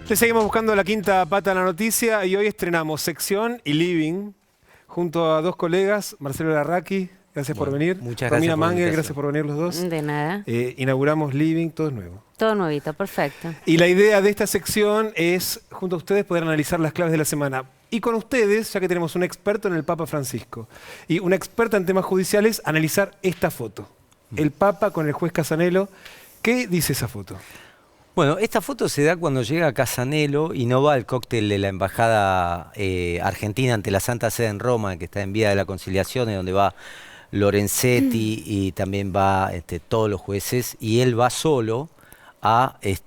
Le seguimos buscando la quinta pata a la noticia y hoy estrenamos sección y living junto a dos colegas, Marcelo Larraqui, gracias por venir. Muchas Romina gracias por la Mangel, invitación. gracias por venir los dos. De nada. Inauguramos living, todo es nuevo. Todo nuevito, perfecto. Y la idea de esta sección es, junto a ustedes, poder analizar las claves de la semana. Y con ustedes, ya que tenemos un experto en el Papa Francisco y una experta en temas judiciales, analizar esta foto. El Papa con el juez Casanelo. ¿Qué dice esa foto? Bueno, esta foto se da cuando llega a Casanelo y no va al cóctel de la Embajada Argentina ante la Santa Sede en Roma, que está en vía de la conciliación, y donde va Lorenzetti y también va todos los jueces, y él va solo,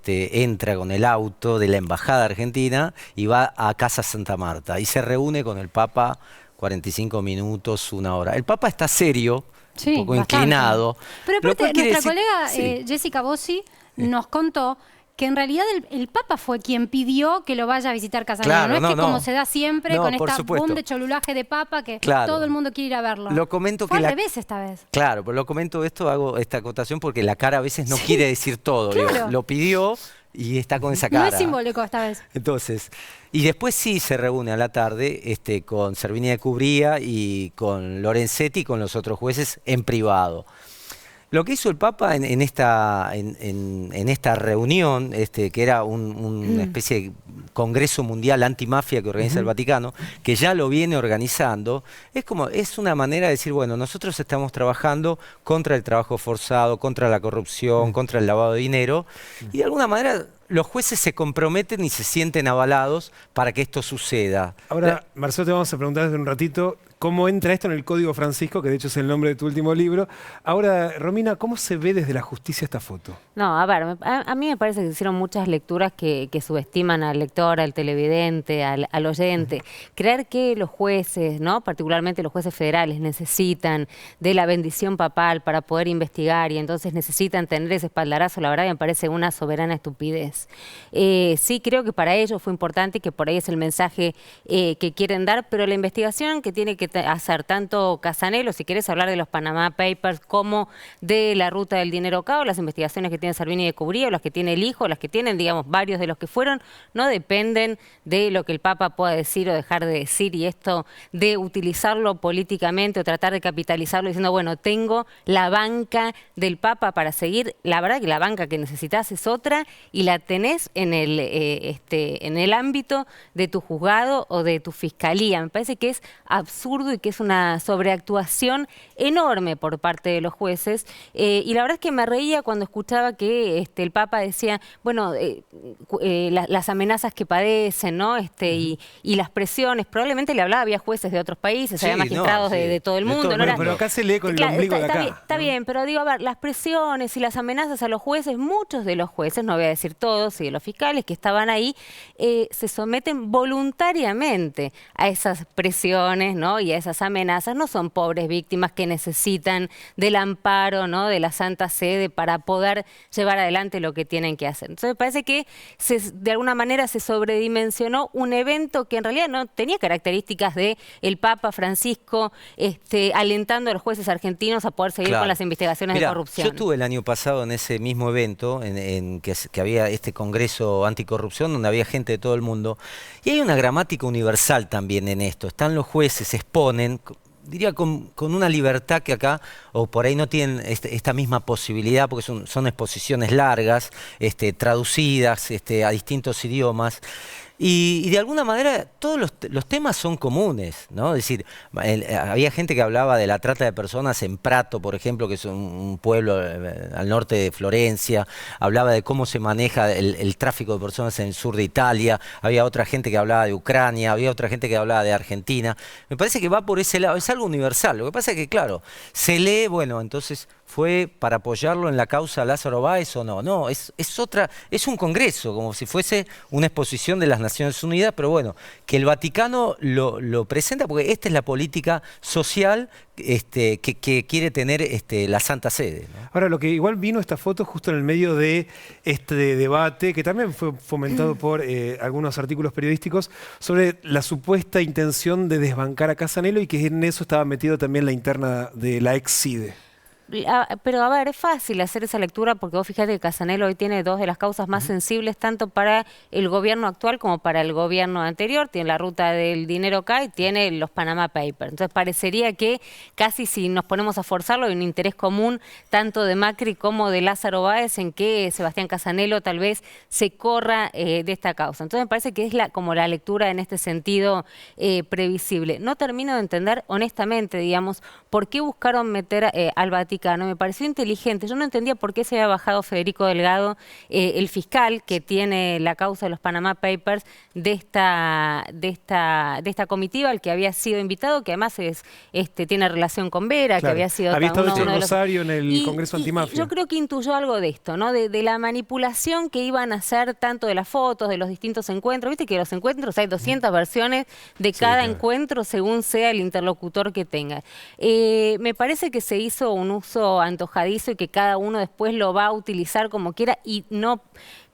entra con el auto de la Embajada Argentina y va a Casa Santa Marta y se reúne con el Papa 45 minutos, una hora. El Papa está serio, Sí, un poco bastante. inclinado. Pero lo aparte, cual quiere nuestra decir- colega Sí. Jessica Bossi nos contó que en realidad el Papa fue quien pidió que lo vaya a visitar Casanelo. Claro, no es no, que no. como se da siempre No, con por esta supuesto. boom de cholulaje de Papa que Claro. todo el mundo quiere ir a verlo. Lo comento Fue que al la- revés esta vez. Claro, pero lo comento esto, hago esta acotación porque la cara a veces no quiere decir todo. Digo, claro. lo pidió y está con esa No cara. es simbólico esta vez. Entonces, y después sí se reúne a la tarde con Servini de Cubría y con Lorenzetti y con los otros jueces en privado. Lo que hizo el Papa en esta reunión, que era una especie de congreso mundial antimafia que organiza el Vaticano, que ya lo viene organizando, es una manera de decir, bueno, nosotros estamos trabajando contra el trabajo forzado, contra la corrupción, contra el lavado de dinero, y de alguna manera los jueces se comprometen y se sienten avalados para que esto suceda. Ahora, Marcelo, te vamos a preguntar desde un ratito cómo entra esto en el Código Francisco, que de hecho es el nombre de tu último libro. Ahora, Romina, ¿cómo se ve desde la justicia esta foto? No, a ver, a mí me parece que se hicieron muchas lecturas que subestiman al lector, al televidente, al oyente. Creer que los jueces, ¿no?, particularmente los jueces federales, necesitan de la bendición papal para poder investigar y entonces necesitan tener ese espaldarazo, la verdad me parece una soberana estupidez. Sí creo que para ellos fue importante y que por ahí es el mensaje que quieren dar, pero la investigación que tiene que hacer tanto Casanelo, si quieres hablar de los Panama Papers, como de la ruta del dinero cao, las investigaciones que tiene Servini de Cubría, o las que tiene el hijo, las que tienen, digamos, varios de los que fueron, no dependen de lo que el Papa pueda decir o dejar de decir, y esto de utilizarlo políticamente o tratar de capitalizarlo diciendo, bueno, tengo la banca del Papa para seguir. La verdad que la banca que necesitas es otra y la tenés en el ámbito de tu juzgado o de tu fiscalía. Me parece que es absurdo y que es una sobreactuación enorme por parte de los jueces. Y la verdad es que me reía cuando escuchaba que el Papa decía, bueno, las amenazas que padecen, ¿no? Y las presiones. Probablemente le hablaba, había jueces de otros países, Sí, había magistrados no, sí, de todo el de mundo. todo ¿no? el Era- mundo. Pero acá se lee con el Claro, ombligo de acá. está bien, pero digo, a ver, las presiones y las amenazas a los jueces, muchos de los jueces, no voy a decir todos, y de los fiscales que estaban ahí, se someten voluntariamente a esas presiones, ¿no?, y a esas amenazas. No son pobres víctimas que necesitan del amparo, ¿no?, de la Santa Sede para poder llevar adelante lo que tienen que hacer. Entonces me parece que de alguna manera se sobredimensionó un evento que en realidad no tenía características de el Papa Francisco alentando a los jueces argentinos a poder seguir Claro. con las investigaciones Mirá, de corrupción. yo estuve el año pasado en ese mismo evento, que había este congreso anticorrupción, donde había gente de todo el mundo, y hay una gramática universal también en esto. Están los jueces, exponen, diría con una libertad que acá, o por ahí no tienen esta misma posibilidad, porque son exposiciones largas, traducidas a distintos idiomas. Y de alguna manera todos los temas son comunes, ¿no? Es decir, había gente que hablaba de la trata de personas en Prato, por ejemplo, que es un pueblo al norte de Florencia, hablaba de cómo se maneja el tráfico de personas en el sur de Italia, había otra gente que hablaba de Ucrania, había otra gente que hablaba de Argentina. Me parece que va por ese lado, es algo universal. Lo que pasa es que, claro, se lee, bueno, entonces ¿fue para apoyarlo en la causa Lázaro Báez o no? No, es un congreso, como si fuese una exposición de las Naciones Unidas, pero bueno, que el Vaticano lo presenta porque esta es la política social que quiere tener la Santa Sede, ¿no? Ahora, lo que igual vino esta foto justo en el medio de este debate, que también fue fomentado por algunos artículos periodísticos, sobre la supuesta intención de desbancar a Casanelo y que en eso estaba metido también la interna de la ex-CIDE. Pero a ver, es fácil hacer esa lectura porque vos fíjate que Casanelo hoy tiene dos de las causas más sensibles tanto para el gobierno actual como para el gobierno anterior. Tiene la ruta del dinero acá y tiene los Panama Papers. Entonces parecería que casi si nos ponemos a forzarlo hay un interés común tanto de Macri como de Lázaro Báez en que Sebastián Casanelo tal vez se corra de esta causa. Entonces me parece que es como la lectura en este sentido previsible. No termino de entender honestamente, digamos, por qué buscaron meter al Vaticano. Me pareció inteligente. Yo no entendía por qué se había bajado Federico Delgado, el fiscal que tiene la causa de los Panama Papers, de esta comitiva, al que había sido invitado, que además tiene relación con Vera, que había sido había estado hecho uno de los... Rosario en el Congreso Antimafia. Yo creo que intuyó algo de esto, ¿no? De la manipulación que iban a hacer tanto de las fotos, de los distintos encuentros. Viste que los encuentros hay 200 versiones de cada encuentro según sea el interlocutor que tenga. Me parece que se hizo un uso antojadizo y que cada uno después lo va a utilizar como quiera y no...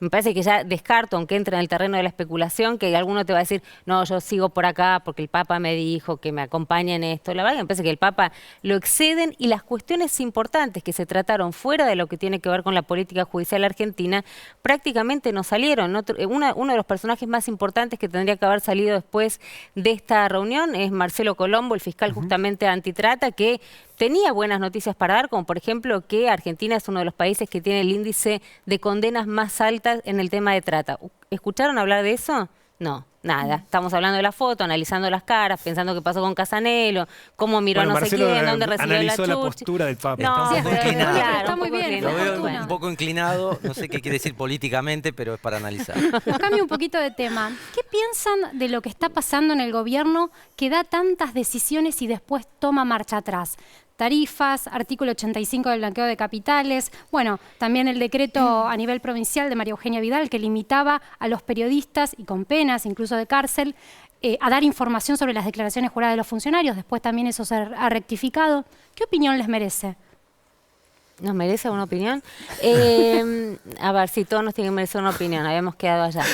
Me parece que ya descarto, aunque entre en el terreno de la especulación, que alguno te va a decir, no, yo sigo por acá porque el Papa me dijo que me acompaña en esto. La verdad que me parece que el Papa lo exceden y las cuestiones importantes que se trataron fuera de lo que tiene que ver con la política judicial argentina prácticamente no salieron. Uno de los personajes más importantes que tendría que haber salido después de esta reunión es Marcelo Colombo, el fiscal justamente antitrata, que tenía buenas noticias para dar, como por ejemplo que Argentina es uno de los países que tiene el índice de condenas más altas en el tema de trata. ¿Escucharon hablar de eso? No, nada. Estamos hablando de la foto, analizando las caras, pensando qué pasó con Casanelo, cómo miró a no sé quién, dónde recibió la analizó la chuchi. postura del Papa. No, Está un poco inclinado. claro, Está un muy poco bien, inclinado. Lo veo Bueno. un poco inclinado, no sé qué quiere decir políticamente, pero es para analizar. Nos cambia un poquito de tema. ¿Qué piensan de lo que está pasando en el gobierno que da tantas decisiones y después toma marcha atrás? Tarifas, artículo 85 del blanqueo de capitales, bueno, también el decreto a nivel provincial de María Eugenia Vidal que limitaba a los periodistas, y con penas incluso de cárcel, a dar información sobre las declaraciones juradas de los funcionarios. Después también eso se ha rectificado. ¿Qué opinión les merece? ¿Nos merece una opinión? A ver, sí, todos nos tienen que merecer una opinión, habíamos quedado allá.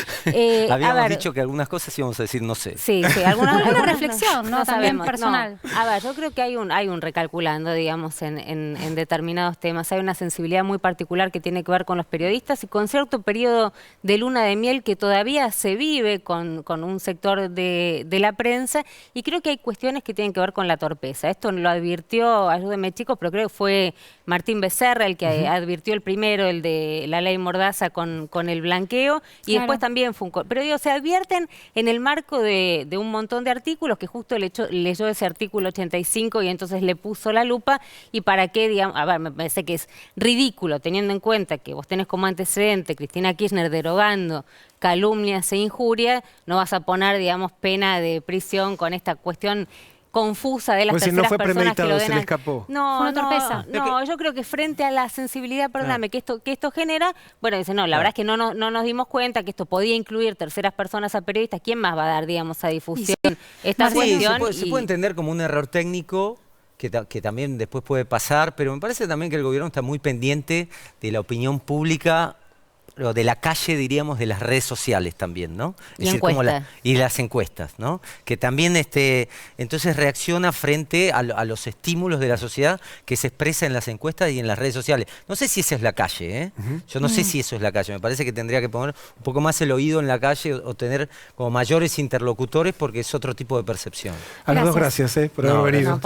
Habíamos dicho que algunas cosas íbamos a decir no sé. Sí, algunas reflexión, ¿no? También sabemos, personal. no. A ver, yo creo que hay un recalculando, digamos, en determinados temas. Hay una sensibilidad muy particular que tiene que ver con los periodistas y con cierto periodo de luna de miel que todavía se vive con un sector de la prensa, y creo que hay cuestiones que tienen que ver con la torpeza. Esto lo advirtió, ayúdenme chicos, pero creo que fue Martín Becerra el que advirtió el primero, el de la ley Mordaza con el blanqueo, y después también fue pero digo, se advierten en el marco de un montón de artículos que justo leyó ese artículo 85 y entonces le puso la lupa, y para qué, digamos, a ver, me parece que es ridículo teniendo en cuenta que vos tenés como antecedente Cristina Kirchner derogando calumnias e injurias, no vas a poner, digamos, pena de prisión con esta cuestión confusa de las Pues si terceras no fue personas que lo premeditado, den se le escapó. No, Fue una torpeza. No, yo creo que frente a la sensibilidad, perdóname, que esto genera, bueno, dice, no, la verdad es que no nos dimos cuenta que esto podía incluir terceras personas a periodistas. ¿Quién más va a dar, digamos, a difusión esta Sí, cuestión? se puede entender como un error técnico que también después puede pasar, pero me parece también que el gobierno está muy pendiente de la opinión pública, o de la calle, diríamos, de las redes sociales también, ¿no? Y encuestas. Y las encuestas, ¿no? Que también entonces reacciona frente a los estímulos de la sociedad que se expresa en las encuestas y en las redes sociales. No sé si esa es la calle, ¿eh? Yo no sé si eso es la calle. Me parece que tendría que poner un poco más el oído en la calle o tener como mayores interlocutores porque es otro tipo de percepción. A los dos gracias por haber venido.